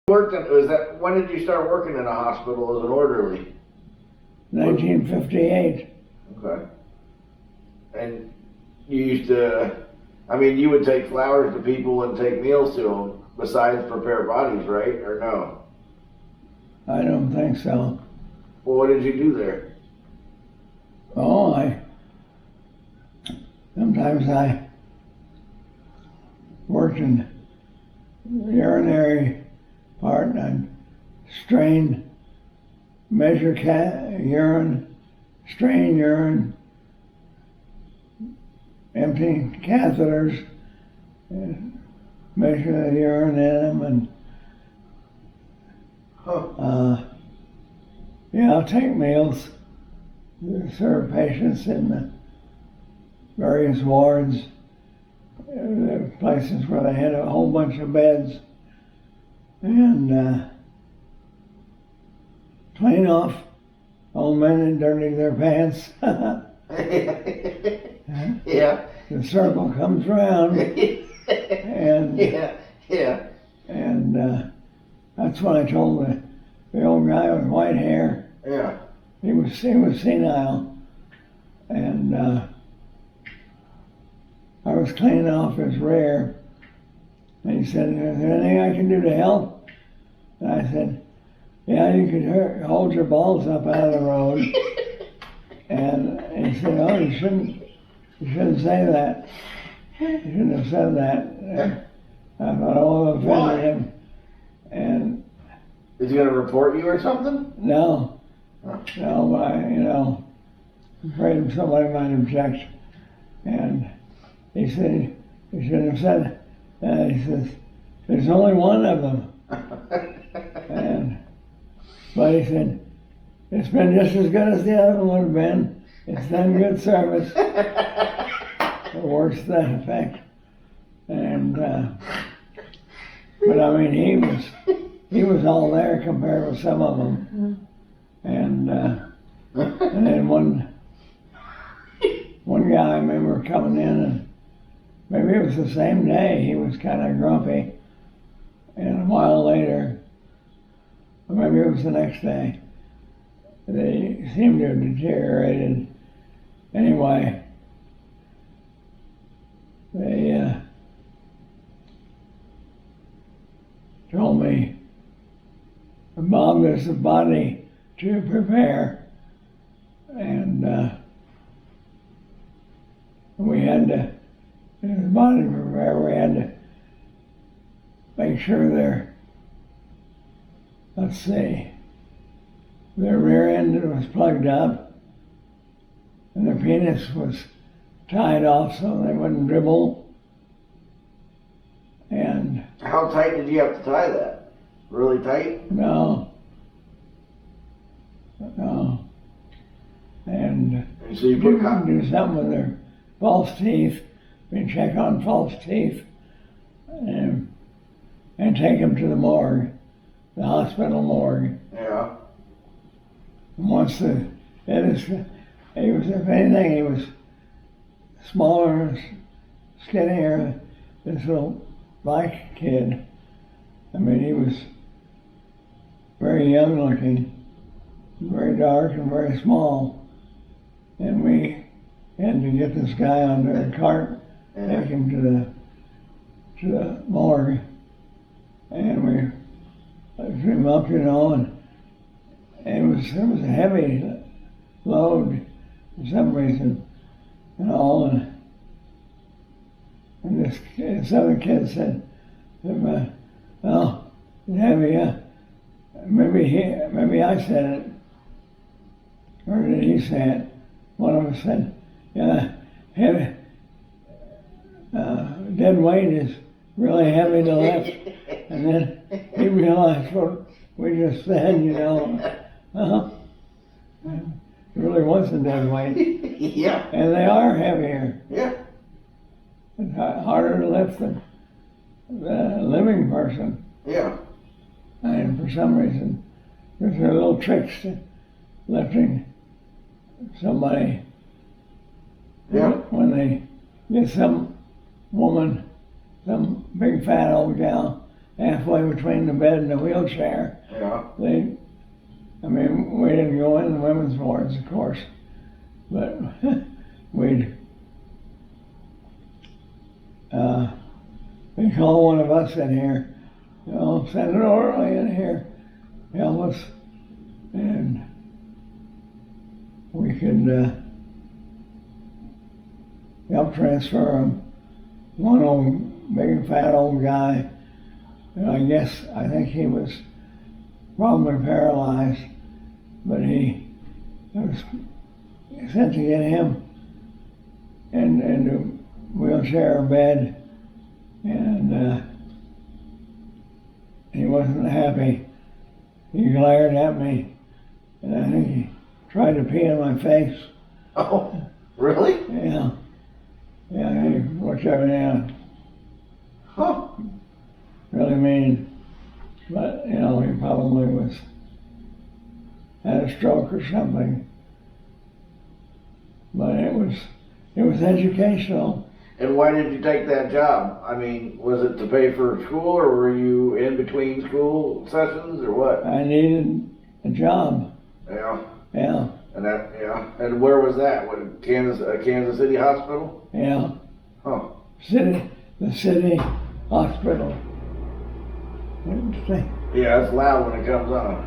When did you start working in a hospital as an orderly? 1958. Okay. And you used to, you would take flowers to people and take meals to them, besides prepare bodies, right? Or no? I don't think so. Well, what did you do there? Oh, sometimes I worked in the urinary part, and I'd strain, measure urine, strain urine, empty catheters, and measure the urine in them, and I'll take meals, serve patients in the various wards, places where they had a whole bunch of beds, and clean off old men and dirty their pants. Yeah. The circle comes round, and and that's what I told the old guy with white hair. Yeah. He was senile, and I was cleaning off his rear, and he said, "Is there anything I can do to help?" And I said, "Yeah, you could hold your balls up out of the road." And he said, "Oh, you shouldn't say that. You shouldn't have said that." And I thought, "Oh, I've offended him." And is he going to report you or something? No. Oh. No, but afraid somebody might object. And he said, "You shouldn't have said that." He says, "There's only one of them." But he said, "It's been just as good as the other one would have been. It's done good service." Or worse to that effect. And, but he was all there compared with some of them. And then one guy I remember coming in, and maybe it was the same day, he was kind of grumpy. And a while later, or maybe it was the next day, they seemed to have deteriorated. Anyway, they told me, "Bob, there's a body to prepare," and we had to, there's a body to prepare, we had to make sure their rear end was plugged up, and their penis was tied off so they wouldn't dribble. And how tight did you have to tie that? Really tight? No. And so you put do something with their false teeth. We check on false teeth, and take them to the morgue, the hospital morgue. Yeah. And once if anything, he was smaller, skinnier, this little black kid. He was very young looking, very dark and very small. And we had to get this guy onto a cart, take him to the morgue. And we lifted him up, and it was a heavy load for some reason, and this other kid said, "Well, it's heavy, maybe I said it, or did he say it?" One of us said, "Yeah, heavy, dead weight is really heavy to lift." And then he realized what we just said, It really was a dead weight. Yeah. And they are heavier. Yeah. It's harder to lift than the living person. Yeah. And for some reason, there's a little tricks to lifting somebody. Yeah. When they get some woman, some big fat old gal, halfway between the bed and the wheelchair. Yeah. I mean, we didn't go in the women's wards, of course, but we'd call one of us in here, send an orderly in here, help us, and we could help transfer him. One old, big, fat old guy, and I think he was probably paralyzed, but it was sent to get him in the wheelchair bed, and he wasn't happy. He glared at me, and I think he tried to pee in my face. Oh, really? Yeah. Yeah, he looked everything out. Huh. Really mean. But, he probably had a stroke or something. But it was educational. And why did you take that job? I mean, was it to pay for school, or were you in between school sessions, or what? I needed a job. Yeah. Yeah. And where was that? What, Kansas City Hospital? Yeah. Huh. The city hospital. What did you say? Yeah, it's loud when it comes on.